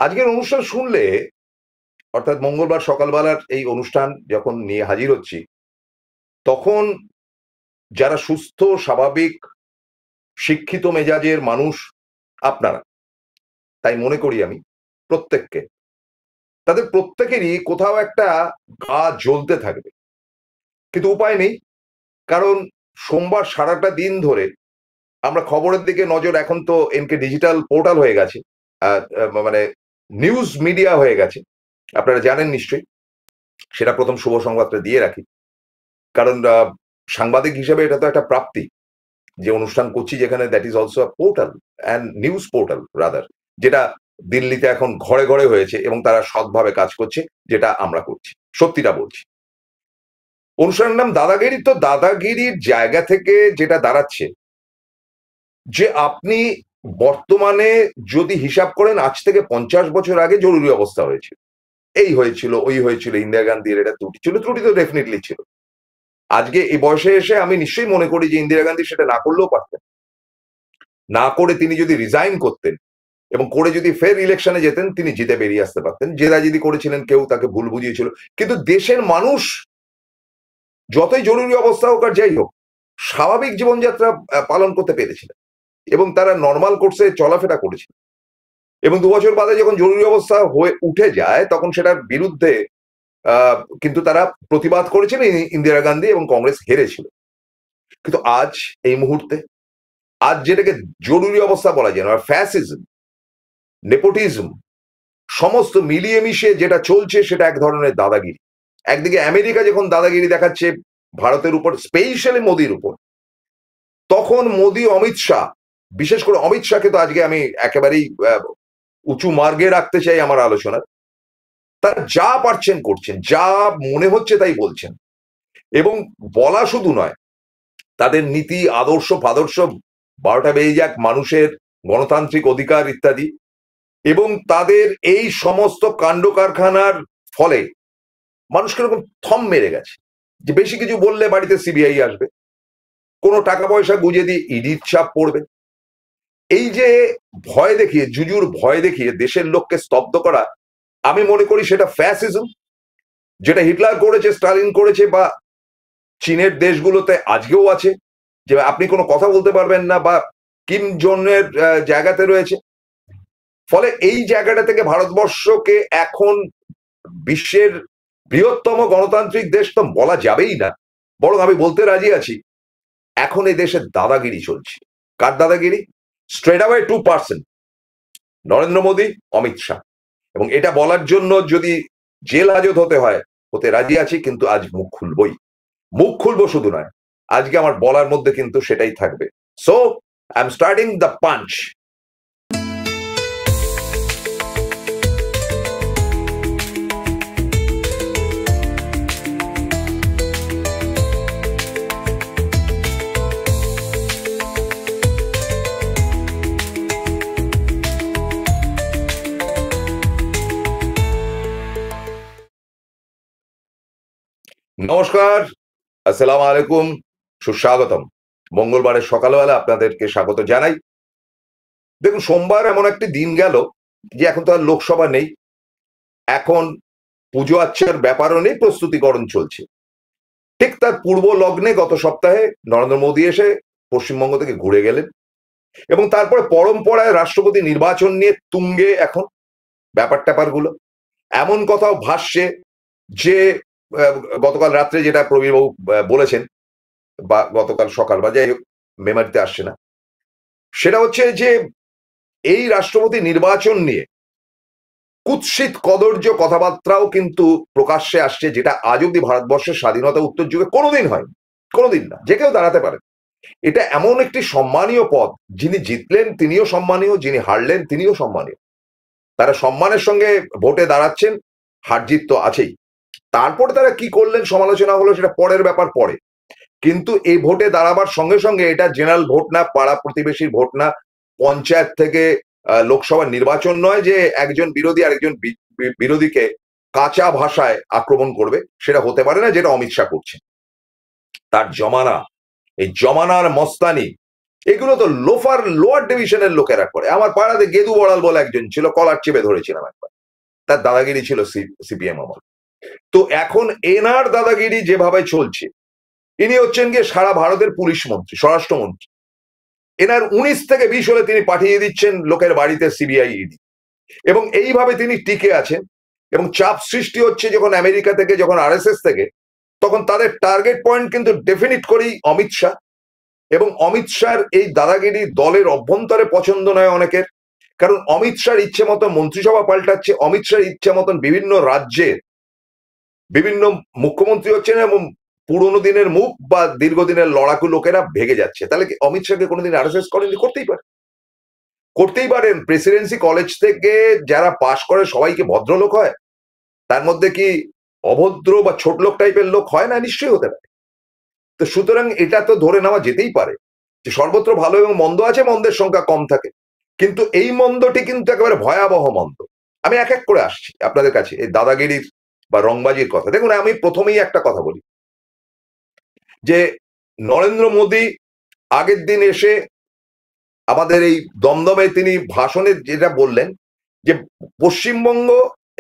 আজকের অনুষ্ঠান শুনলে, অর্থাৎ মঙ্গলবার সকালবেলার এই অনুষ্ঠান যখন নিয়ে হাজির হচ্ছি, তখন যারা সুস্থ স্বাভাবিক শিক্ষিত মেজাজের মানুষ আপনারা, তাই মনে করি আমি প্রত্যেককে, তাদের প্রত্যেকেরই কোথাও একটা গা জ্বলতে থাকবে, কিন্তু উপায় নেই। কারণ সোমবার সারাটা দিন ধরে আমরা খবরের দিকে নজর, এখন তো এনকে ডিজিটাল পোর্টাল হয়ে গেছে, মানে নিউজ মিডিয়া হয়ে গেছে, আপনারা জানেন নিশ্চয়ই। সেটা প্রথম শুভ সংবাদটা দিয়ে রাখি, কারণ সাংবাদিক হিসেবে এটা তো একটা প্রাপ্তি যে অনুষ্ঠান করছি যেখানে that is also a portal and news portal rather, যেটা দিল্লিতে এখন ঘরে ঘরে হয়েছে এবং তারা সৎভাবে কাজ করছে, যেটা আমরা করছি, সত্যিটা বলছি। অনুষ্ঠানের নাম দাদাগিরি। তো দাদাগিরির জায়গা থেকে যেটা দাঁড়াচ্ছে যে আপনি বর্তমানে যদি হিসাব করেন, আজ থেকে 50 বছর আগে জরুরি অবস্থা হয়েছিল, এই হয়েছিল ওই হয়েছিল, ইন্দিরা গান্ধীর এটা ত্রুটি ছিল, ত্রুটি তো ডেফিনেটলি ছিল। আজকে এই বয়সে এসে আমি নিশ্চয়ই মনে করি যে ইন্দিরা গান্ধী সেটা না করলেও পারতেন। না করে তিনি যদি রিজাইন করতেন এবং করে যদি ফের ইলেকশনে যেতেন, তিনি জিতে বেরিয়ে আসতে পারতেন। জেদাজেদি করেছিলেন, কেউ তাকে ভুল বুঝিয়েছিল, কিন্তু দেশের মানুষ যতই জরুরি অবস্থা হোক আর যাই হোক, স্বাভাবিক জীবনযাত্রা পালন করতে পেরেছিলেন এবং তারা নর্মাল কোর্সে চলাফেরা করেছিল। এবং 2 বছর বাদে যখন জরুরি অবস্থা হয়ে উঠে যায়, তখন সেটার বিরুদ্ধে কিন্তু তারা প্রতিবাদ করেছিলেন, ইন্দিরা গান্ধী এবং কংগ্রেস হেরেছিল। কিন্তু আজ এই মুহূর্তে, আজ যেটাকে জরুরি অবস্থা বলা যায় না, ফ্যাসিজম, নেপোটিজম, সমস্ত মিলিয়ে মিশিয়ে যেটা চলছে, সেটা এক ধরনের দাদাগিরি। একদিকে আমেরিকা যখন দাদাগিরি দেখাচ্ছে ভারতের উপর, স্পেশালি মোদির উপর, তখন মোদি, অমিত শাহ, বিশেষ করে অমিত শাহকে তো আজকে আমি একেবারেই উঁচু মার্গে রাখতে চাই আমার আলোচনার। তারা যা পারছেন করছেন, যা মনে হচ্ছে তাই বলছেন, এবং বলা শুধু নয়, তাদের নীতি আদর্শ ফাদর্শ, 12টা বেজে যাক, মানুষের গণতান্ত্রিক অধিকার ইত্যাদি, এবং তাদের এই সমস্ত কাণ্ড কারখানার ফলে মানুষ কিরকম থম মেরে গেছে যে বেশি কিছু বললে বাড়িতে সিবিআই আসবে, কোনো টাকা পয়সা গুঁজে দিয়ে ইডির চাপ পড়বে। এই যে ভয় দেখিয়ে, জুজুর ভয় দেখিয়ে দেশের লোককে স্তব্ধ করা, আমি মনে করি সেটা ফ্যাসিজম, যেটা হিটলার করেছে, স্টালিন করেছে, বা চীনের দেশগুলোতে আজকেও আছে, যে আপনি কোনো কথা বলতে পারবেন না, বা কিম জনের জায়গাতে রয়েছে। ফলে এই জায়গাটা থেকে ভারতবর্ষকে এখন বিশ্বের বৃহত্তম গণতান্ত্রিক দেশ তো বলা যাবেই না, বরং আমি বলতে রাজি আছি, এখন এই দেশে দাদাগিরি চলছে। কার দাদাগিরি? Straight away 2%, Narendra Modi, Amit Shah. এবং এটা বলার জন্য যদি জেল হাজত হতে হয়, হতে রাজি আছি, কিন্তু আজ মুখ খুলবই। মুখ খুলবো শুধু নয়, আজকে আমার বলার মধ্যে কিন্তু সেটাই থাকবে। So I am starting the punch. নমস্কার, আসসালামু আলাইকুম, সুস্বাগতম। মঙ্গলবারের সকালবেলা আপনাদেরকে স্বাগত জানাই। দেখুন, সোমবার এমন একটি দিন গেল যে এখন তো আর লোকসভা নেই, এখন পুজো আচ্ছার ব্যাপারও নেই, প্রস্তুতিকরণ চলছে। ঠিক তার পূর্ব লগ্নে গত সপ্তাহে নরেন্দ্র মোদী এসে পশ্চিমবঙ্গ থেকে ঘুরে গেলেন, এবং তারপরে পরম্পরায় রাষ্ট্রপতি নির্বাচন নিয়ে তুঙ্গে এখন ব্যাপার ট্যাপারগুলো। এমন কথাও ভাসছে যে গতকাল রাত্রে যেটা প্রবীরবাবু বলেছেন, বা গতকাল সকাল, বা যাই হোক, মেমারিতে আসছে না, সেটা হচ্ছে যে এই রাষ্ট্রপতি নির্বাচন নিয়ে কুৎসিত কদর্য কথাবার্তাও কিন্তু প্রকাশ্যে আসছে, যেটা আজ অব্দি ভারতবর্ষের স্বাধীনতা উত্তর যুগে কোনোদিন হয়নি, কোনোদিন না। যে কেউ দাঁড়াতে পারে, এটা এমন একটি সম্মানীয় পদ, যিনি জিতলেন তিনিও সম্মানীয়, যিনি হারলেন তিনিও সম্মানীয়। তারা সম্মানের সঙ্গে ভোটে দাঁড়াচ্ছেন, হার জিত তো আছেই। তারপরে তারা কি করলেন সমালোচনা হলো, সেটা পরের ব্যাপার, পরে। কিন্তু এই ভোটে দাঁড়াবার সঙ্গে সঙ্গে এটা জেনারেল ভোট না, পাড়া প্রতিবেশীর ভোট না, পঞ্চায়েত থেকে লোকসভার নির্বাচন নয় যে একজন বিরোধী আরেকজন বিরোধীকে কাঁচা ভাষায় আক্রমণ করবে, সেটা হতে পারে না, যেটা অমিত শাহ করছে। তার জমানা, এই জমানার মস্তানি, এগুলো তো লোয়ার ডিভিশনের লোকেরা করে। আমার পাড়াতে গেদু বড়াল বলে একজন ছিল, কলার চেপে ধরেছিলাম একবার, তার দাদাগিরি ছিল সিপিএম আমল। তো এখন এনার দাদাগিরি যেভাবে চলছে, ইনি হচ্ছেন গিয়ে সারা ভারতের পুলিশ মন্ত্রী, স্বরাষ্ট্রমন্ত্রী। এনার 19 থেকে 20 হলে তিনি পাঠিয়ে দিচ্ছেন লোকের বাড়িতে সিবিআই ইডি, এবং এইভাবে তিনি টিকে আছেন। এবং চাপ সৃষ্টি হচ্ছে যখন আমেরিকা থেকে, যখন আরএসএস থেকে, তখন তাদের টার্গেট পয়েন্ট কিন্তু ডেফিনিট করেই অমিত শাহ। এবং অমিত শাহর এই দাদাগিরি দলের অভ্যন্তরে পছন্দ নয় অনেকের, কারণ অমিত শাহর ইচ্ছে মতো মন্ত্রিসভা পাল্টাচ্ছে, অমিত শাহর ইচ্ছে মতন বিভিন্ন রাজ্যের বিভিন্ন মুখ্যমন্ত্রী হচ্ছেন, এবং পুরোনো দিনের মুখ বা দীর্ঘদিনের লড়াকু লোকেরা ভেগে যাচ্ছে। তাহলে কি অমিত শাহকে কোনোদিন আরএসএস করেনি? করতেই পারেন। প্রেসিডেন্সি কলেজ থেকে যারা পাশ করে সবাইকে ভদ্রলোক হয়? তার মধ্যে কি অভদ্র বা ছোট লোক টাইপের লোক হয় না? নিশ্চয়ই হতে পারে। তো সুতরাং এটা তো ধরে নেওয়া যেতেই পারে যে সর্বত্র ভালো এবং মন্দ আছে, মন্দের সংখ্যা কম থাকে, কিন্তু এই মন্দটি কিন্তু একেবারে ভয়াবহ মন্দ। আমি এক এক করে আসছি আপনাদের কাছে এই দাদাগিরির বা রংবাজির কথা। দেখুন, আমি প্রথমেই একটা কথা বলি যে নরেন্দ্র মোদী আগের দিন এসে আমাদের এই দমদমে তিনি ভাষণে যেটা বললেন যে পশ্চিমবঙ্গ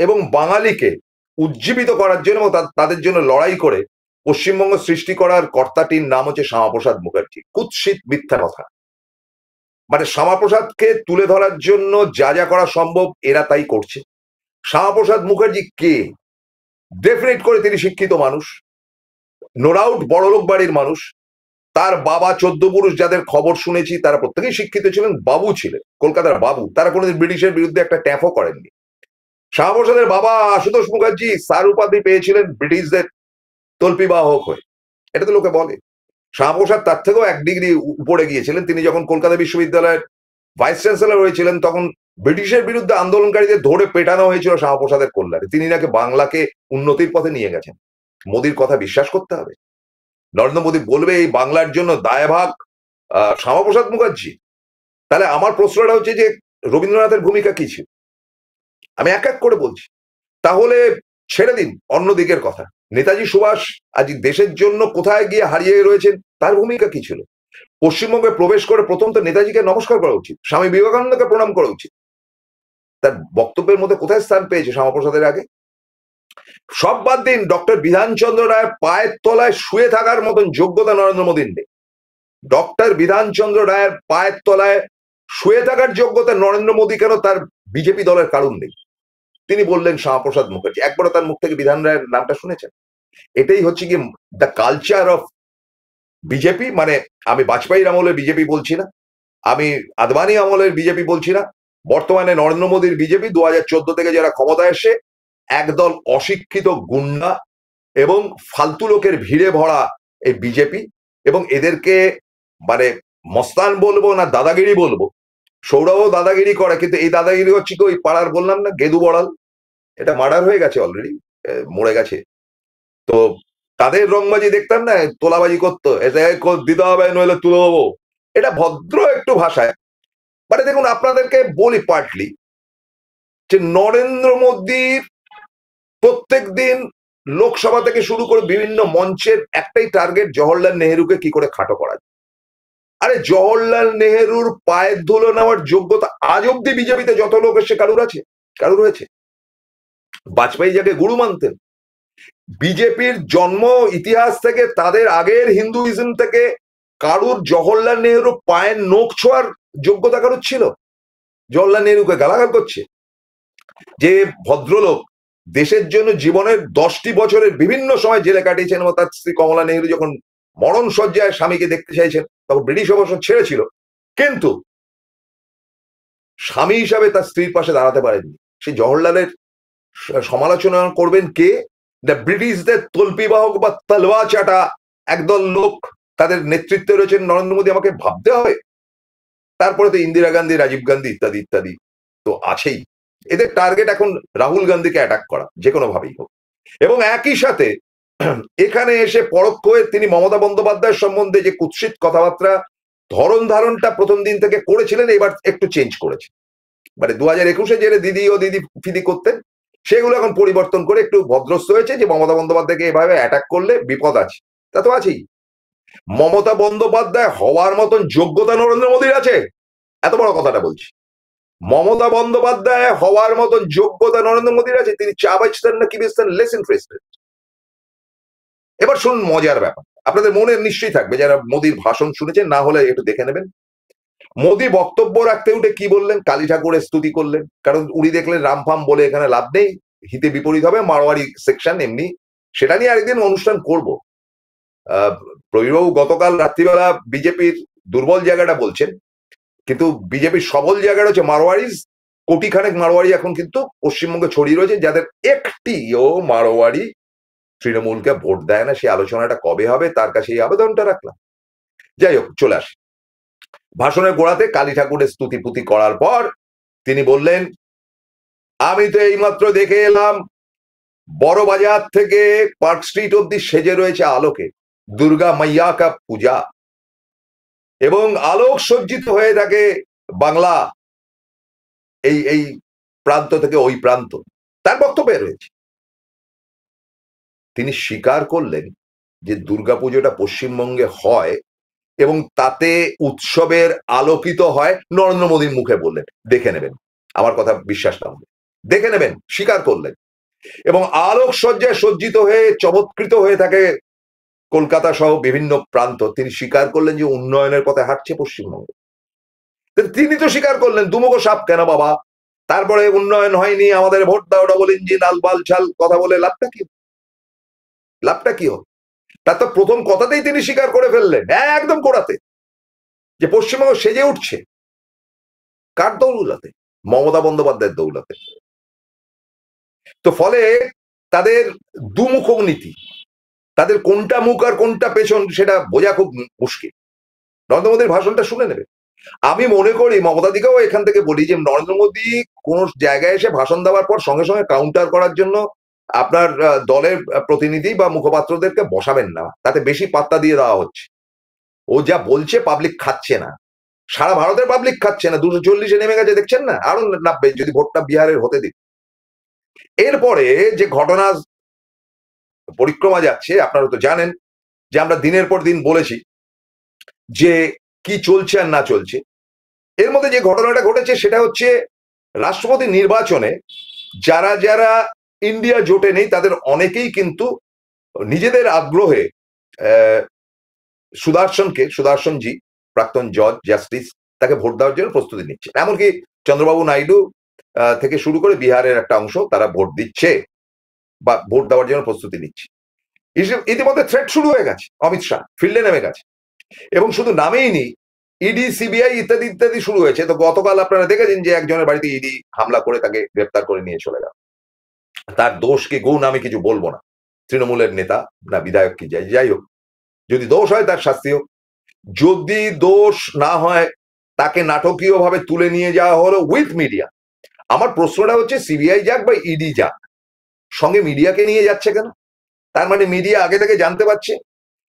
এবং বাঙালিকে উজ্জীবিত করার জন্য এবং তাদের জন্য লড়াই করে পশ্চিমবঙ্গ সৃষ্টি করার কর্তাটির নাম হচ্ছে শ্যামাপ্রসাদ মুখার্জি। কুৎসিত মিথ্যা কথা। মানে শ্যামাপ্রসাদকে তুলে ধরার জন্য যা যা করা সম্ভব এরা তাই করছে। শ্যামাপ্রসাদ মুখার্জি কে? ডেফিনেট করে তিনি শিক্ষিত মানুষ, নো ডাউট বড়লোক বাড়ির মানুষ। তার বাবা 14 পুরুষ যাদের খবর শুনেছি তারা প্রত্যেকেই শিক্ষিত ছিলেন, বাবু ছিলেন, কলকাতার বাবু। তারা কোনোদিন ব্রিটিশের বিরুদ্ধে একটা ট্যাপও করেননি। শ্যামাপ্রসাদের বাবা আশুতোষ মুখার্জি স্যার উপাধি পেয়েছিলেন ব্রিটিশদের তল্পিবাহক হয়ে, এটা তো লোকে বলে। শ্যামাপ্রসাদ তার থেকেও 1 ডিগ্রি উপরে গিয়েছিলেন। তিনি যখন কলকাতা বিশ্ববিদ্যালয়ের ভাইস চ্যান্সেলর হয়েছিলেন তখন ব্রিটিশের বিরুদ্ধে আন্দোলনকারীদের ধরে পেটানো হয়েছিল শ্যামাপ্রসাদের কল্যাণে। তিনি নাকি বাংলাকে উন্নতির পথে নিয়ে গেছেন। মোদির কথা বিশ্বাস করতে হবে? নরেন্দ্র মোদী বলবে এই বাংলার জন্য দায়ভাগ শ্যামাপ্রসাদ মুখার্জি? তাহলে আমার প্রশ্নটা হচ্ছে যে রবীন্দ্রনাথের ভূমিকা কি ছিল? আমি এক এক করে বলছি। তাহলে ছেড়ে দিন অন্য দিকের কথা। নেতাজি সুভাষ আজ দেশের জন্য কোথায় গিয়ে হারিয়ে রয়েছেন, তার ভূমিকা কি ছিল? পশ্চিমবঙ্গে প্রবেশ করে প্রথম তো নেতাজিকে নমস্কার করা উচিত, স্বামী বিবেকানন্দকে প্রণাম করা উচিত। তার বক্তব্যের মধ্যে কোথায় স্থান পেয়েছে শ্যামাপ্রসাদের আগে? সব বাদ দিন, ডক্টর বিধানচন্দ্র রায়ের পায়ের তলায় শুয়ে থাকার মতন যোগ্যতা নরেন্দ্র মোদীর নেই। ডক্টর বিধানচন্দ্র রায়ের পায়ের তলায় শুয়ে থাকার যোগ্যতা নরেন্দ্র মোদী কেন তার বিজেপি দলের কারণ নেই? তিনি বললেন শ্যামাপ্রসাদ মুখার্জি, একবারও তার মুখ থেকে বিধান রায়ের নামটা শুনেছেন? এটাই হচ্ছে কি দ্য কালচার অফ বিজেপি। মানে আমি বাজপেয়ীর আমলে বিজেপি বলছি না, আমি আদবানি আমলের বিজেপি বলছি না, বর্তমানে নরেন্দ্র মোদীর বিজেপি 2014 থেকে যারা ক্ষমতায় এসে একদল অশিক্ষিত গুন্ডা এবং ফালতু লোকের ভিড়ে ভরা এই বিজেপি, এবং এদেরকে মানে মস্তান বলবো না দাদাগিরি বলবো। সৌরভও দাদাগিরি করে, কিন্তু এই দাদাগিরি হচ্ছে কি ওই পাড়ার বললাম না গেদু বড়াল, এটা মার্ডার হয়ে গেছে অলরেডি, মরে গেছে। তো তাদের রংবাজি দেখতাম না, তোলাবাজি করতো, এটা দিতে হবে নইলে তুলে দেবো, এটা ভদ্র একটু ভাষায়। মানে দেখুন, আপনাদেরকে বলি পার্টলি যে নরেন্দ্র মোদীর প্রত্যেক দিন লোকসভা থেকে শুরু করে বিভিন্ন মঞ্চের একটাই টার্গেট, জওহরলাল নেহেরুকে কি করে খাটো করা যায়। আরে জওহরলাল নেহেরুর পায়ের ধুলো নেওয়ার যোগ্যতা আজ অব্দি বিজেপিতে যত লোক এসে কারুর হয়েছে? বাজপেয়ী যাকে গুরু মানতেন, বিজেপির জন্ম ইতিহাস থেকে তাদের আগের হিন্দুইজম থেকে কারুর জওহরলাল নেহেরু পায়ের নখ ছোঁয়ার যোগ্যতা কারুর ছিল? জওহরলাল নেহেরুকে গালাগাল করছে যে ভদ্রলোক দেশের জন্য জীবনের 10টি বছরের বিভিন্ন সময় জেলে কাটিয়েছেন, এবং তার স্ত্রী কমলা নেহেরু যখন মরণ শয্যায় স্বামীকে দেখতে চাইছেন তখন ব্রিটিশ অবশ্য ছেড়েছিল, কিন্তু স্বামী হিসাবে তার স্ত্রীর পাশে দাঁড়াতে পারেননি। সেই জওহরলালের সমালোচনা করবেন কে? ব্রিটিশদের তল্পিবাহক বা তলওয়া চাটা একদল লোক, তাদের নেতৃত্বে রয়েছেন নরেন্দ্র মোদী। আমাকে ভাবতে হবে। তারপরে তো ইন্দিরা গান্ধী, রাজীব গান্ধী ইত্যাদি ইত্যাদি তো আছেই। এদের টার্গেট এখন রাহুল গান্ধীকে অ্যাটাক করা, যে কোনো ভাবেই হোক। এবং একই সাথে এখানে এসে পরোক্ষ হয়ে তিনি মমতা বন্দ্যোপাধ্যায়ের সম্বন্ধে যে কুৎসিত কথাবার্তা ধরন ধারণটা প্রথম দিন থেকে করেছিলেন, এবার একটু চেঞ্জ করেছে। মানে 2021-এ যে দিদি ও দিদি ফিদি করতেন সেগুলো এখন পরিবর্তন করে একটু ভদ্রস্থ হয়েছে যে মমতা বন্দ্যোপাধ্যায়কে এভাবে অ্যাটাক করলে বিপদ আছে। তা তো আছেই। মমতা বন্দ্যোপাধ্যায় হওয়ার মতন যোগ্যতা নরেন্দ্র মোদীর আছে? এত বড় কথাটা বলছি, মমতা বন্দ্যোপাধ্যায় হওয়ার মতন যোগ্যতা নরেন্দ্র মোদীর আছে? তিনি চা বাঁচতেন না কি বেচতেন, লেস ইন্টারেস্টেড। এবার শুনুন মজার ব্যাপার, আপনাদের মনে নিশ্চয়ই থাকবে যারা মোদীর ভাষণ শুনেছেন, না হলে একটু দেখে নেবেন। মোদী বক্তব্য রাখতে উঠে কি বললেন? কালী ঠাকুরের স্তুতি করলেন, কারণ উনি দেখলেন রামফাম বলে এখানে লাভ নেই, হিতে বিপরীত হবে, মারোয়ারি সেকশন এমনি, সেটা নিয়ে আরেকদিন অনুষ্ঠান করব। প্রবীরবাবু গতকাল রাত্রিবেলা বিজেপির দুর্বল জায়গাটা বলছেন, কিন্তু বিজেপির সবল জায়গাটা হচ্ছে মারোয়ারিজ। কোটিখানেক মারোয়ারি এখন কিন্তু পশ্চিমবঙ্গে ছড়িয়ে রয়েছে, যাদের একটিও মারোয়ারি তৃণমূলকে ভোট দেয় না। সেই আলোচনাটা কবে হবে, তার কাছে এই আবেদনটা রাখলাম। যাই হোক, চলে আসি ভাষণের গোড়াতে। কালী ঠাকুরের স্তুতিপুতি করার পর তিনি বললেন, আমি তো এইমাত্র দেখে এলাম বড় বাজার থেকে পার্ক স্ট্রিট অব্দি সেজে রয়েছে আলোকে, দুর্গা মাইয়া কা পূজা, এবং আলোক সজ্জিত হয়ে থাকে বাংলা এই এই প্রান্ত থেকে ওই প্রান্ত। তার বক্তব্যে রয়েছে, তিনি স্বীকার করলেন যে দুর্গাপুজোটা পশ্চিমবঙ্গে হয় এবং তাতে উৎসবের আলোকিত হয়। নরেন্দ্র মোদীর মুখে বললেন, দেখে নেবেন, আমার কথা বিশ্বাস না হলে দেখে নেবেন, স্বীকার করলেন। এবং আলোক সজ্জায় সজ্জিত হয়ে চমৎকৃত হয়ে থাকে কলকাতা সহ বিভিন্ন প্রান্ত। তিনি স্বীকার করলেন যে উন্নয়নের পথে হাঁটছে পশ্চিমবঙ্গ। তিনি তো স্বীকার করলেন, দুমুখো সাপ কেন বাবা? তারপরে উন্নয়ন হয়নি, আমাদের ভোট দাও ডবল ইঞ্জিন আল বাল ছাল কথা বলে লাভটা কি? লাভটা কি হবে? তার তো প্রথম কথাতেই তিনি স্বীকার করে ফেললেন একদম গোড়াতে যে পশ্চিমবঙ্গ সেজে উঠছে। কার দৌলতে? মমতা বন্দ্যোপাধ্যায়ের দৌলতে। তো ফলে তাদের দুমুখ নীতি, তাদের কোনটা মুখ আর কোনটা পেছন সেটা বোঝা খুব মুশকিল। নরেন্দ্র মোদীর ভাষণটা শুনে নেবে। আমি মনে করি মমতা দিকেও এখান থেকে বলি যে নরেন্দ্র মোদী কোন জায়গায় এসে ভাষণ দেওয়ার পর সঙ্গে সঙ্গে কাউন্টার করার জন্য আপনার দলের প্রতিনিধি বা মুখপাত্রদেরকে বসাবেন না, তাতে বেশি পাত্তা দিয়ে দেওয়া হচ্ছে। ও যা বলছে পাবলিক খাচ্ছে না, সারা ভারতের পাবলিক খাচ্ছে না, 240-এ নেমে গেছে, দেখছেন না? আরো নামবে যদি ভোটটা বিহারের হতে দিন। এরপরে যে ঘটনা পরিক্রমা যাচ্ছে, আপনারা তো জানেন যে আমরা দিনের পর দিন বলেছি যে কি চলছে আর না চলছে। এর মধ্যে যে ঘটনাটা ঘটেছে সেটা হচ্ছে রাষ্ট্রপতি নির্বাচনে যারা যারা ইন্ডিয়া জোটে নেই তাদের অনেকেই কিন্তু নিজেদের আগ্রহে সুদর্শনজি, প্রাক্তন জজ জাস্টিস, তাকে ভোট দেওয়ার জন্য প্রস্তুতি নিচ্ছে। এমনকি চন্দ্রবাবু নাইডু থেকে শুরু করে বিহারের একটা অংশ তারা ভোট দিচ্ছে বা ভোট দেওয়ার জন্য প্রস্তুতি নিচ্ছে। ইতিমধ্যে থ্রেট শুরু হয়ে গেছে, অমিত শাহ ফিল্ডে নেমে গেছে, এবং শুধু নামেই নি, ইডি সিবিআই ইত্যাদি ইত্যাদি শুরু হয়েছে। তো গতকাল আপনারা দেখেছেন যে একজনের বাড়িতে ইডি হামলা করে তাকে গ্রেপ্তার করে নিয়ে চলে গেল। তার দোষ কি গুণ আমি কিছু বলবো না, তৃণমূলের নেতা না বিধায়ক কি যাই হোক, যদি দোষ হয় তার শাস্তি হোক, যদি দোষ না হয় তাকে নাটকীয় ভাবে তুলে নিয়ে যাওয়া হলো উইথ মিডিয়া। আমার প্রশ্নটা হচ্ছে সিবিআই যাক বা ইডি যাক, সঙ্গে মিডিয়াকে নিয়ে যাচ্ছে কেন? তার মানে মিডিয়া আগে থেকে জানতে পারছে।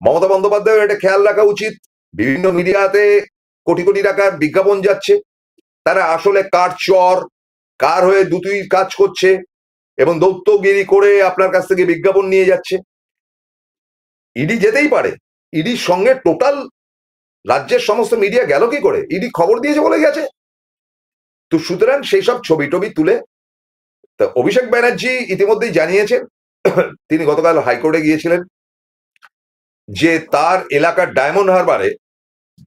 মমতা বন্দ্যোপাধ্যায়ের এটা খেয়াল রাখা উচিত, বিভিন্ন মিডিয়াতে কোটি কোটি টাকার বিজ্ঞাপন যাচ্ছে, তারা আসলে কার চর, কার হয়ে দুটোই কাজ করছে এবং দৌত্যগিরি করে আপনার কাছ থেকে বিজ্ঞাপন নিয়ে যাচ্ছে। ইডি যেতেই পারে, ইডির সঙ্গে টোটাল রাজ্যের সমস্ত মিডিয়া গেল কি করে? ইডি খবর দিয়েছে বলে গেছে। তো সুতরাং সেই সব ছবি টবি তুলে, অভিষেক ব্যানার্জি ইতিমধ্যেই জানিয়েছেন, তিনি গতকাল হাইকোর্টে গিয়েছিলেন, যে তার এলাকার ডায়মন্ড হারবারে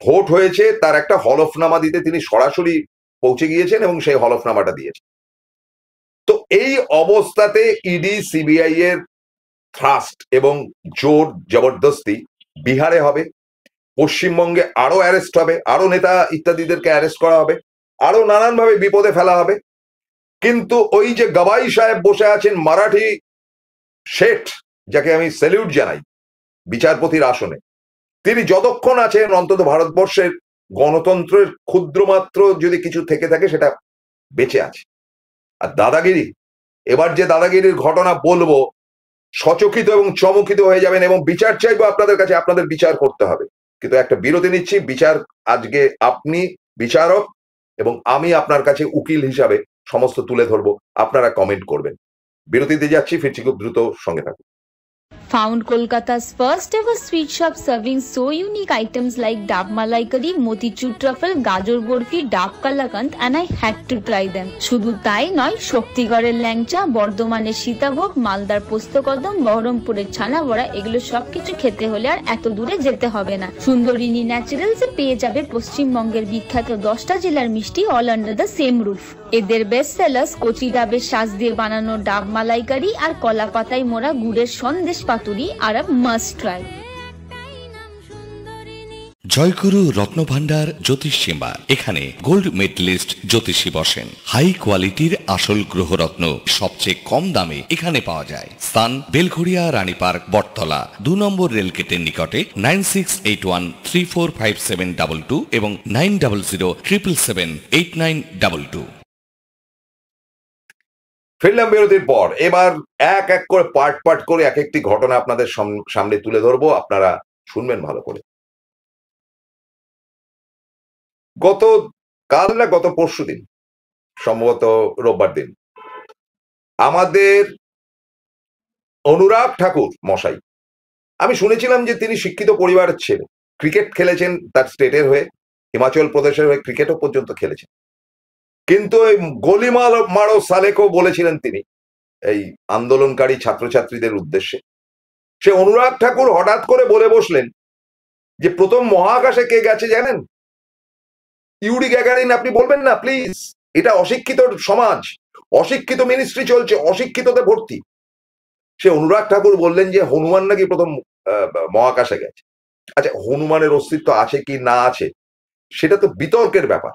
ভোট হয়েছে, তার একটা হলফনামা দিতে তিনি সরাসরি পৌঁছে গিয়েছেন এবং সেই হলফনামাটা দিয়েছেন। তো এই অবস্থাতে ইডি সিবিআই এর থ্রাস্ট এবং জোর জবরদস্তি বিহারে হবে, পশ্চিমবঙ্গে আরো অ্যারেস্ট হবে, আরো নেতা ইত্যাদিদেরকে অ্যারেস্ট করা হবে, আরো নানানভাবে বিপদে ফেলা হবে। কিন্তু ওই যে গবাই সাহেব বসে আছেন, মারাঠি শেঠ, যাকে আমি স্যালিউট জানাই বিচারপতির আসনে, তিনি যতক্ষণ আছেন অন্তত ভারতবর্ষের গণতন্ত্রের ক্ষুদ্রমাত্র যদি কিছু থেকে থাকে সেটা বেঁচে আছে। আর দাদাগিরি, এবার যে দাদাগিরির ঘটনা বলবো, সচকিত এবং চমকিত হয়ে যাবেন এবং বিচার চাইবো আপনাদের কাছে, আপনাদের বিচার করতে হবে। কিন্তু একটা বিরতি নিচ্ছি, বিচার আজকে আপনি বিচারক এবং আমি আপনার কাছে উকিল হিসাবে সমস্ত তুলে ধরবো, আপনারা কমেন্ট করবেন। বিরতিতে যাচ্ছি, ফিরছি খুব দ্রুত, সঙ্গে থাকুন। Found Kolkata's first ever sweet shop serving so unique items like Dab Malai Curry, Motichur Truffle, Gajor Borfi, Dab Kalakand, and I had to try them. শুধু তাই নয়, শক্তিগড়ের ল্যাংচা, বর্ধমানের সীতাভোগ, মালদার পোস্তকদম, বহরমপুরের ছানা বড়া, এগুলো সবকিছু খেতে হলে আর এত দূরে যেতে হবে না। সুন্দরিনী ন্যাচারালসে পেয়ে যাবে পশ্চিমবঙ্গের বিখ্যাত 10টা জেলার মিষ্টি all under the same roof. এদের বেস্ট সেলার্স কচি ডাবের শ্বাস দিয়ে বানানো ডাব মালাইকারি আর কলা পাতায় মোড়া গুড়ের সন্দেশ পাতুরি আর মাস্ট ট্রাই। জয়গুরু রত্নভান্ডার জ্যোতিষ চেম্বার, এখানে গোল্ড মেডেলিস্ট জ্যোতিষী বসেন। হাই কোয়ালিটির আসল গ্রহরত্ন সবচেয়ে কম দামে এখানে পাওয়া যায়। স্থান বেলঘড়িয়া রানী পার্ক, বটতলা, 2 নম্বর রেলগেটের নিকটে। 9681345722 এবং 9007778922। ফিরলাম বিরতির পর। এবার এক এক করে পার্ট করে এক একটি ঘটনা আপনাদের সামনে তুলে ধরবো, আপনারা শুনবেন ভালো করে। গত পরশু দিন, সম্ভবত রোববার দিন, আমাদের অনুরাগ ঠাকুর মশাই, আমি শুনেছিলাম যে তিনি শিক্ষিত পরিবারের ছেলে, ক্রিকেট খেলেছেন তার স্টেটের হয়ে, হিমাচল প্রদেশের হয়ে ক্রিকেটও পর্যন্ত খেলেছেন, কিন্তু ওই গলি মারো সালেকও বলেছিলেন তিনি এই আন্দোলনকারী ছাত্রছাত্রীদের উদ্দেশ্যে। সে অনুরাগ ঠাকুর হঠাৎ করে বলে বসলেন যে প্রথম মহাকাশে কে গেছে জানেন? Yuri Gagarin. আপনি বলবেন না প্লিজ? এটা অশিক্ষিত সমাজ, অশিক্ষিত মিনিস্ট্রি চলছে, অশিক্ষিততে ভর্তি। সে অনুরাগ ঠাকুর বললেন যে হনুমান নাকি প্রথম মহাকাশে গেছে। আচ্ছা, হনুমানের অস্তিত্ব আছে কি না আছে সেটা তো বিতর্কের ব্যাপার।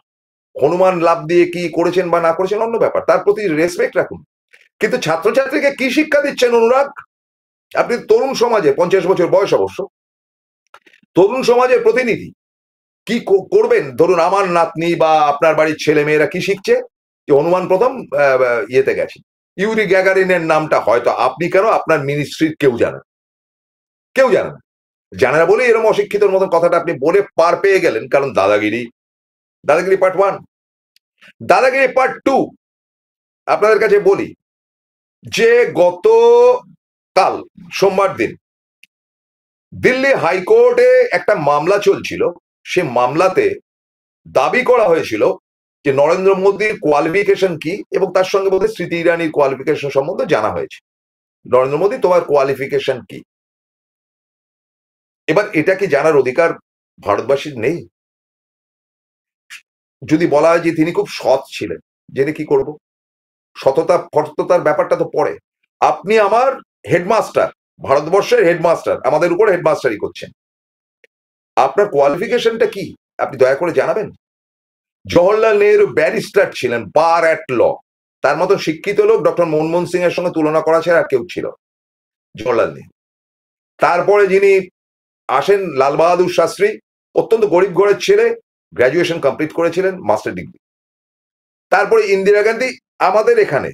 হনুমান লাভ দিয়ে কি করেছেন বা না করেছেন অন্য ব্যাপার, তার প্রতি রেসপেক্ট রাখুন। কিন্তু ছাত্রছাত্রীকে কি শিক্ষা দিচ্ছেন অনুরাগ? আপনি তরুণ সমাজে, 50 বছর বয়স অবশ্য, তরুণ সমাজের প্রতিনিধি, কি করবেন? ধরুন আমার নাতনি বা আপনার বাড়ির ছেলে মেয়েরা কি শিখছে? যে হনুমান প্রথম ইয়েতে গেছে। ইউরি গ্যাগারিনের নামটা হয়তো আপনি কেন, আপনার মিনিস্ট্রির কেউ জানেন, কেউ জানে না। জানে না বলে এরকম অশিক্ষিতর মতন কথাটা আপনি বলে পার পেয়ে গেলেন। কারণ দাদাগিরি পার্ট 1, দাদাগিরি পার্ট 2। আপনাদের কাছে বলি যে গতকাল সোমবার দিন দিল্লি হাইকোর্টে একটা মামলা চলছিল। সে মামলাতে দাবি করা হয়েছিল যে নরেন্দ্র মোদীর কোয়ালিফিকেশন কি, এবং তার সঙ্গে বোধহয় স্মৃতি ইরানির কোয়ালিফিকেশন সম্বন্ধে জানা হয়েছে। নরেন্দ্র মোদী, তোমার কোয়ালিফিকেশন কি? এবার এটা কি জানার অধিকার ভারতবাসীর নেই? যদি বলা হয় যে তিনি খুব সৎ ছিলেন, জেনে কি করব? সততার ব্যাপারটা তো পরে। আপনি আমার হেডমাস্টার, ভারতবর্ষের হেডমাস্টার, আমাদের উপর হেডমাস্টারি করছেন, আপনার কোয়ালিফিকেশনটা কি আপনি দয়া করে জানাবেন। জওহরলাল নেহরু ব্যারিস্টার ছিলেন, বার অ্যাট ল। তার মতো শিক্ষিত লোক ডক্টর মনমোহন সিং এর সঙ্গে তুলনা করা ছাড়া আর কেউ ছিল, জওহরলাল নেহরু। তারপরে যিনি আসেন লাল বাহাদুর শাস্ত্রী, অত্যন্ত গরিব ঘরের ছেলে, গ্রাজুয়েশন কমপ্লিট করেছিলেন, মাস্টার ডিগ্রি। তারপরে ইন্দিরা গান্ধী আমাদের এখানে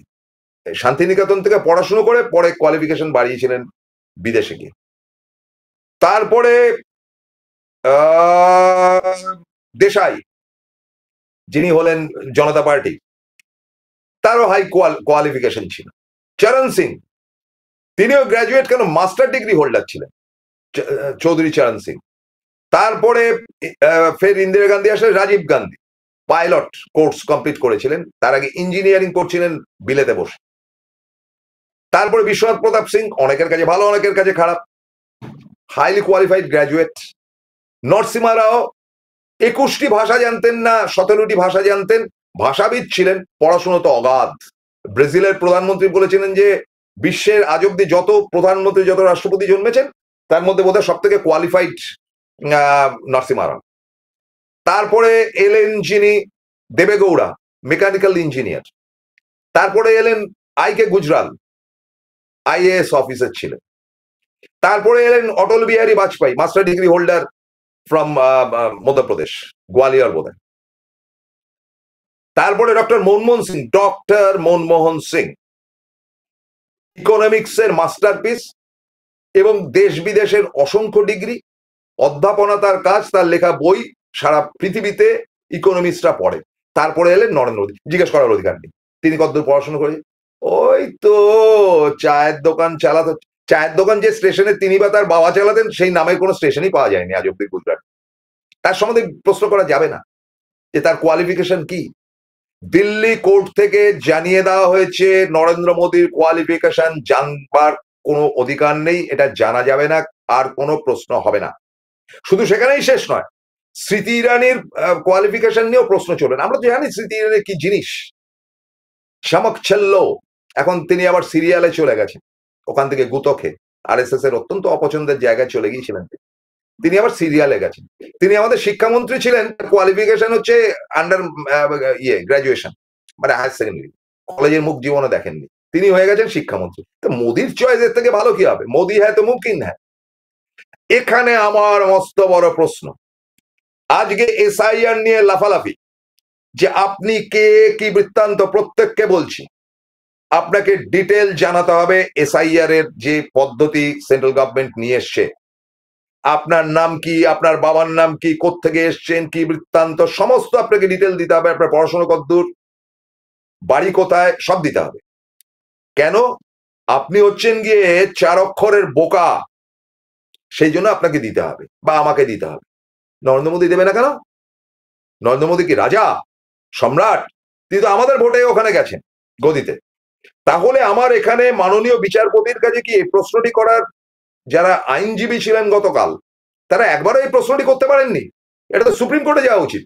শান্তিনিকেতন থেকে পড়াশুনো করে পরে কোয়ালিফিকেশন বাড়িয়েছিলেন বিদেশে গিয়ে। তারপরে দেশাই, যিনি হলেন জনতা পার্টি, তারও হাই কোয়ালিফিকেশন ছিল। চরণ সিং, তিনিও গ্রাজুয়েট, কেন মাস্টার ডিগ্রি হোল্ডার ছিলেন, চৌধুরী চরণ সিং। তারপরে ফের ইন্দিরা গান্ধী আসলে Rajiv Gandhi pilot course complete করেছিলেন, তার আগে ইঞ্জিনিয়ারিং করছিলেন বিলেতে বসে। তারপরে বিশ্বনাথ প্রতাপ সিং, অনেকের কাছে ভালো অনেকের কাছে খারাপ, হাইলি কোয়ালিফাইড গ্রাজুয়েট। নরসিমা রাও 21টি ভাষা জানতেন না 17টি ভাষা জানতেন, ভাষাবিদ ছিলেন, পড়াশুনো তো অগাধ। ব্রাজিলের প্রধানমন্ত্রী বলেছিলেন যে বিশ্বের আজ অব্দি যত প্রধানমন্ত্রী, যত রাষ্ট্রপতি জন্মেছেন তার মধ্যে বোধহয় সব থেকে কোয়ালিফাইড নরসিমা রাও। তারপরে এলেন যিনি দেবেগৌড়া, মেকানিক্যাল ইঞ্জিনিয়ার। তারপরে এলেন আইকে গুজরাল, IAS অফিসার ছিলেন। তারপরে এলেন Atal Bihari Vajpayee, master degree holder from Madhya Pradesh, Gwalior বোধহয়। তারপরে ডক্টর মনমোহন সিং, ইকোনমিক্স এর মাস্টারপিস এবং দেশ বিদেশের অসংখ্য ডিগ্রি, অধ্যাপনা তার কাজ, তার লেখা বই সারা পৃথিবীতে ইকোনমিক্সরা পড়ে। তারপরে এলেন নরেন্দ্র মোদী, জিজ্ঞেস করার অধিকার নেই তিনি কতদূর পড়াশোনা করে। ওই তো চায়ের দোকান চালাতো, চায়ের দোকান যে স্টেশনে তিনি বা তার বাবা চালাতেন সেই নামের কোনো স্টেশনই পাওয়া যায়নি আজ অব্দি গুজরাট। তার সম্বন্ধে প্রশ্ন করা যাবে না যে তার কোয়ালিফিকেশন কি। দিল্লি কোর্ট থেকে জানিয়ে দেওয়া হয়েছে নরেন্দ্র মোদীর কোয়ালিফিকেশন জানবার কোনো অধিকার নেই, এটা জানা যাবে না, আর কোনো প্রশ্ন হবে না। শুধু সেখানেই শেষ নয়, স্মৃতি ইরানির কোয়ালিফিকেশন নিয়েও প্রশ্ন চলবে না। আমরা তো জানি স্মৃতি ইরানি কি জিনিস, শামক ছেল্লো। এখন তিনি আবার সিরিয়ালে চলে গেছেন, ওখান থেকে গুতকে আরএসএস এর অত্যন্ত অপছন্দের জায়গায় চলে গিয়েছিলেন তিনি আবার সিরিয়ালে গেছেন। তিনি আমাদের শিক্ষামন্ত্রী ছিলেন, কোয়ালিফিকেশন হচ্ছে আন্ডার গ্রাজুয়েশন, মানে হায়ার সেকেন্ডারি, কলেজের মুখ জীবনে দেখেননি, তিনি হয়ে গেছেন শিক্ষামন্ত্রী। তো মোদির চয়েসের থেকে ভালো কি হবে? মোদি হ্যাঁ তো মুমকিন হ্যাঁ। এখানে আমার মস্ত বড় প্রশ্ন, আজকে এসআইআর নিয়ে লাফালাফি, যে আপনি কে কি বৃত্তান্ত, প্রত্যেককে বলছি আপনাকে ডিটেল জানাতে হবে এসআইআর এর যে পদ্ধতি সেন্ট্রাল গভর্নমেন্ট নিয়ে এসছে, আপনার নাম কি, আপনার বাবার নাম কি, কোত্থেকে এসছেন, কি বৃত্তান্ত, সমস্ত আপনাকে ডিটেল দিতে হবে। আপনার পড়াশোনা কতদূর, বাড়ি কোথায়, সব দিতে হবে। কেন? আপনি হচ্ছেন গিয়ে 4 অক্ষরের বোকা, সেই জন্য আপনাকে দিতে হবে বা আমাকে দিতে হবে। নরেন্দ্র মোদী দেবে না কেন? নরেন্দ্র মোদী কি রাজা, সম্রাট? তিনি তো আমাদের ভোটে ওখানে গেছেন গদিতে। তাহলে আমার এখানে মাননীয় বিচারপতির কাছে কি এই প্রশ্নটি করার, যারা আইনজীবী ছিলেন গতকাল, তারা একবারও এই প্রশ্নটি করতে পারেননি? এটা তো সুপ্রিম কোর্টে যাওয়া উচিত,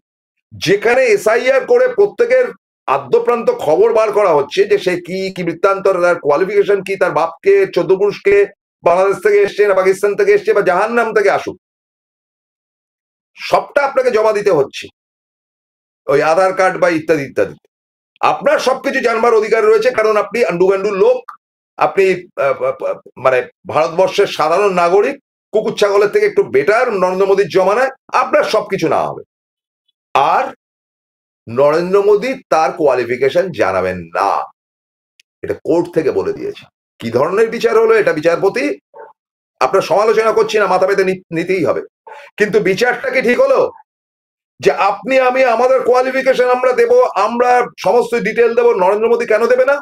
যেখানে এসআইআর করে প্রত্যেকের আদ্যপ্রান্ত খবর বার করা হচ্ছে যে সে কি কি বৃত্তান্ত, তার কোয়ালিফিকেশন কি, তার বাপকে, 14 পুরুষকে, বাংলাদেশ থেকে এসছে না পাকিস্তান থেকে এসছে বা জাহান্নাম থেকে আসুক, সবটা আপনাকে জমা দিতে হচ্ছে ওই আধার কার্ড বা ইত্যাদি ইত্যাদি। আপনার সবকিছু জানবার অধিকার রয়েছে, কারণ আপনি আন্ডুগান্ডুর লোক, আপনি মানে ভারতবর্ষের সাধারণ নাগরিক, কুকুর ছাগলের থেকে একটু বেটার নরেন্দ্র মোদীর জমানায়, আপনার সবকিছু না হবে। আর নরেন্দ্র মোদী তার কোয়ালিফিকেশন জানাবেন না, এটা কোর্ট থেকে বলে দিয়েছে। কি ধরনের বিচার হলো এটা? বিচারপতি, আপনার সমালোচনা করছি না, মাথা পেতে নিতেই হবে, কিন্তু বিচারটা কি ঠিক হলো? যে আপনি আমি আমাদের কোয়ালিফিকেশন আমরা দেব, আমরা সমস্ত ডিটেল দেব, নরেন্দ্র মোদী কেন দেবে না?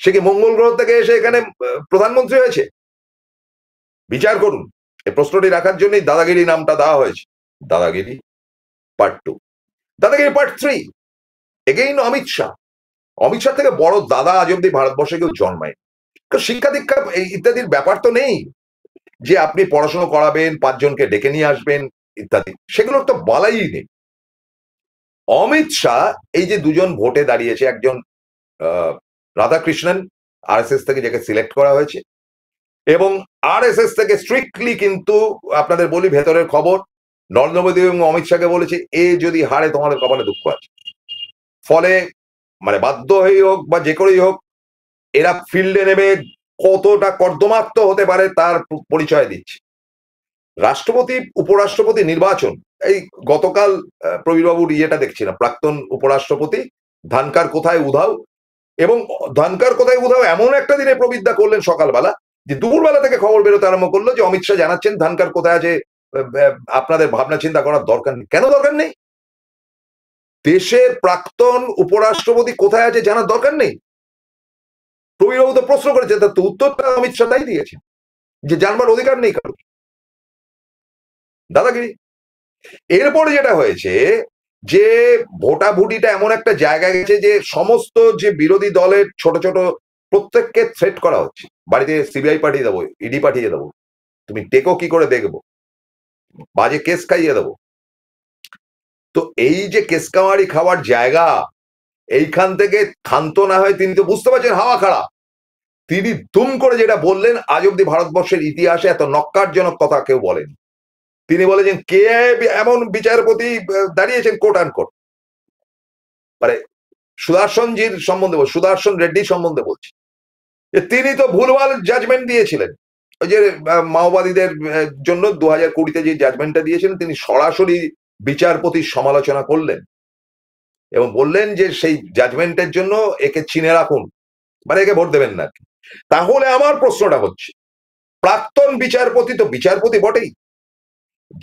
সে কি মঙ্গল গ্রহ থেকে এসে এখানে প্রধানমন্ত্রী হয়েছে? বিচার করুন। এই প্রশ্নটি রাখার জন্যই দাদাগিরি নামটা দেওয়া হয়েছে। দাদাগিরি পার্ট 2, দাদাগিরি পার্ট 3, এগেইন অমিত শাহ। অমিত শাহ থেকে বড় দাদা আজ অব্দি ভারতবর্ষে কেউ জন্মায়। শিক্ষা দীক্ষা ইত্যাদির ব্যাপার তো নেই যে আপনি পড়াশোনা করাবেন, 5 জনকে ডেকে নিয়ে আসবেন ইত্যাদি, সেগুলোর তো বলাই নেই। অমিত শাহ এই যে দুজন ভোটে দাঁড়িয়েছে, একজন রাধাকৃষ্ণন আরএসএস থেকে যাকে সিলেক্ট করা হয়েছে, এবং আরএসএস থেকে স্ট্রিক্টলি, কিন্তু আপনাদের বলি ভেতরের খবর, নরেন্দ্র মোদী এবং অমিত শাহকে বলেছে এ যদি হারে তোমাদের কপালে দুঃখ আছে। ফলে মানে বাধ্য হয়েই হোক বা যে করেই হোক, এরা ফিল্ডে নেমে কতটা কর্দমাক্ত হতে পারে তার পরিচয় দিচ্ছে। রাষ্ট্রপতি উপরাষ্ট্রপতি নির্বাচন, এই গতকাল প্রবীরবাবুর ইয়েটা দেখছিলাম, প্রাক্তন উপরাষ্ট্রপতি ধানকার কোথায় উধাও, এবং ধানকার কোথায় উধাও এমন একটা দিনে প্রবিদ্যা করলেন সকালবেলা, যে দুপুরবেলা থেকে খবর বেরোতে আরম্ভ করলো যে অমিত শাহ জানাচ্ছেন ধানকার কোথায় আছে, আপনাদের ভাবনা চিন্তা করার দরকার নেই। কেন দরকার নেই? দেশের প্রাক্তন উপরাষ্ট্রপতি কোথায় আছে জানার দরকার নেই? প্রবীরবাবু তো প্রশ্ন করেছে, তার তো উত্তরটা অমিত শাহ তাই দিয়েছে, যে জানবার অধিকার নেই কারো। দাদাগিরি। এরপরে যেটা হয়েছে, যে ভোটাভুটিটা এমন একটা জায়গায় গেছে যে সমস্ত যে বিরোধী দলের ছোট ছোট প্রত্যেককে থ্রেট করা হচ্ছে, বাড়িতে সিবিআই পাঠিয়ে দেবো, ইডি পাঠিয়ে দেবো, তুমি টেকো কি করে দেখবো, বাজে কেস খাইয়ে দেবো। তো এই যে কেসকামারি খাওয়ার জায়গা, এইখান থেকে ক্ষান্ত না হয় তিনি তো বুঝতে পারছেন হাওয়া খারাপ। তিনি দুম করে যেটা বললেন, আজ অব্দি ভারতবর্ষের ইতিহাসে এত নক্কারজনক কথা কেউ বলেনি। তিনি বলেছেন কে এমন বিচারপতি দাঁড়িয়েছেন কোট অ্যান্ড কোট, মানে সুদর্শনজির সম্বন্ধে, সুদর্শন রেড্ডির সম্বন্ধে বলছি, যে তিনি তো ভুলভাল জাজমেন্ট দিয়েছিলেন। ওই যে মাওবাদীদের জন্য 2020-তে যে জাজমেন্টটা দিয়েছিলেন, তিনি সরাসরি বিচারপতির সমালোচনা করলেন এবং বললেন যে সেই জাজমেন্টের জন্য একে চিনে রাখুন, মানে একে ভোট দেবেন না। তাহলে আমার প্রশ্নটা হচ্ছে, প্রাক্তন বিচারপতি তো বিচারপতি বটেই,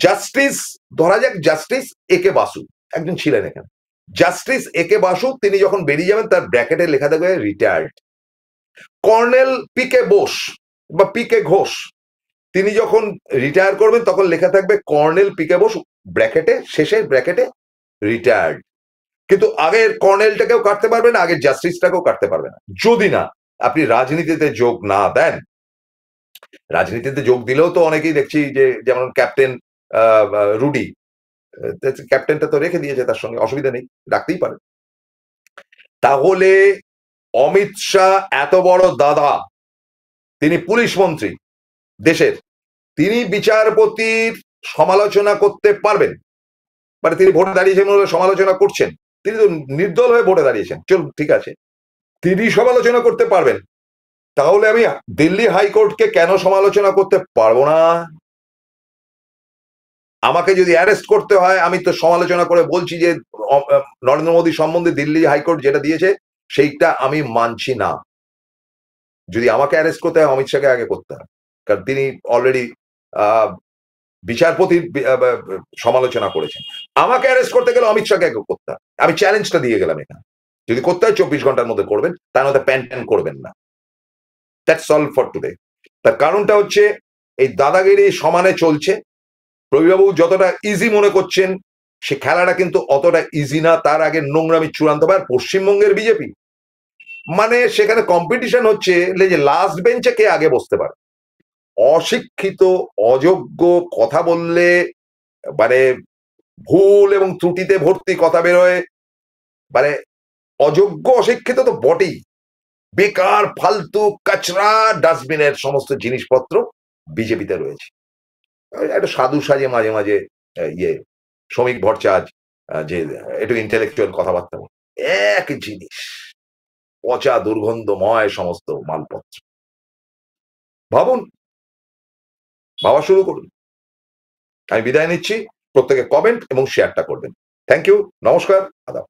জাস্টিস, ধরা যাক জাস্টিস একে বাসু একজন ছিলেন এখানে, জাস্টিস একে বাসু তিনি যখন বেরিয়ে যাবেন তার ব্র্যাকেটে লেখা থাকবে রিটায়ার্ড। কর্নেল পিকে বোস বা পিকে ঘোষ, তিনি যখন রিটায়ার করবেন তখন লেখা থাকবে কর্নেল পিকে ঘোষ ব্র্যাকেটে, শেষের ব্র্যাকেটে রিটায়ার্ড। কিন্তু আগের কর্নেলটাকেও কাটতে পারবে না, আগের জাস্টিসটাকেও কাটতে পারবে না, যদি না আপনি রাজনীতিতে যোগ না দেন। রাজনীতিতে যোগ দিলেও তো অনেকেই দেখছি যে, যেমন ক্যাপ্টেন রুডি, ক্যাপ্টেনটা তো রেখে দিয়েছে, তার সঙ্গে অসুবিধা নেই, রাখতেই পারে। তাহলে অমিত শাহ এত বড় দাদা, তিনি পুলিশ মন্ত্রী দেশের, তিনি বিচারপতির সমালোচনা করতে পারবেন? মানে তিনি ভোটে দাঁড়িয়েছেন বলে সমালোচনা করছেন, তিনি তো নির্দল হয়ে ভোটে দাঁড়িয়েছেন, চলুন ঠিক আছে, তিনি সমালোচনা করতে পারবেন। তাহলে আমি দিল্লি হাইকোর্টকে কেন সমালোচনা করতে পারবো না? আমাকে যদি অ্যারেস্ট করতে হয়, আমি তো সমালোচনা করে বলছি যে নরেন্দ্র মোদী সম্বন্ধে দিল্লি হাইকোর্ট যেটা দিয়েছে সেইটা আমি মানছি না। যদি আমাকে অ্যারেস্ট করতে হয়, অমিত শাহকে আগে করতে হয়, কারণ তিনি অলরেডি বিচারপতির সমালোচনা করেছেন। আমাকে অ্যারেস্ট করতে গেলে অমিত শাহকে আগে করতে হয়। আমি চ্যালেঞ্জটা দিয়ে গেলাম এখানে, যদি করতে হয় 24 ঘন্টার মধ্যে করবেন, তার মধ্যে প্যান প্যান করবেন না। That's all for today. তার কারণটা হচ্ছে এই দাদাগিরি সমানে চলছে। প্রবীরবাবু যতটা ইজি মনে করছেন, সে খেলাটা কিন্তু অতটা ইজি না। তার আগে নোংরামি চূড়ান্ত। আর পশ্চিমবঙ্গের বিজেপি মানে সেখানে কম্পিটিশন হচ্ছে যে লাস্ট বেঞ্চে কে আগে বসতে পারে। অশিক্ষিত, অযোগ্য, কথা বললে মানে ভুল এবং ত্রুটিতে ভর্তি কথা বেরোয়, মানে অযোগ্য অশিক্ষিত তো বটেই, বেকার ফালতু কাচরা ডাস্টবিনের সমস্ত জিনিসপত্র বিজেপিতে রয়েছে। একটা সাধু সাজে মাঝে মাঝে ইয়ে শ্রমিক ভট্টাচার্য যে একটু ইন্টেলেকচুয়াল কথাবার্তা, এক জিনিস, পচা দুর্গন্ধময় সমস্ত মালপত্র। ভাবুন, ভাবা শুরু করুন। আমি বিদায় নিচ্ছি, প্রত্যেকে কমেন্ট এবং শেয়ারটা করবেন। থ্যাংক ইউ, নমস্কার, আদাব।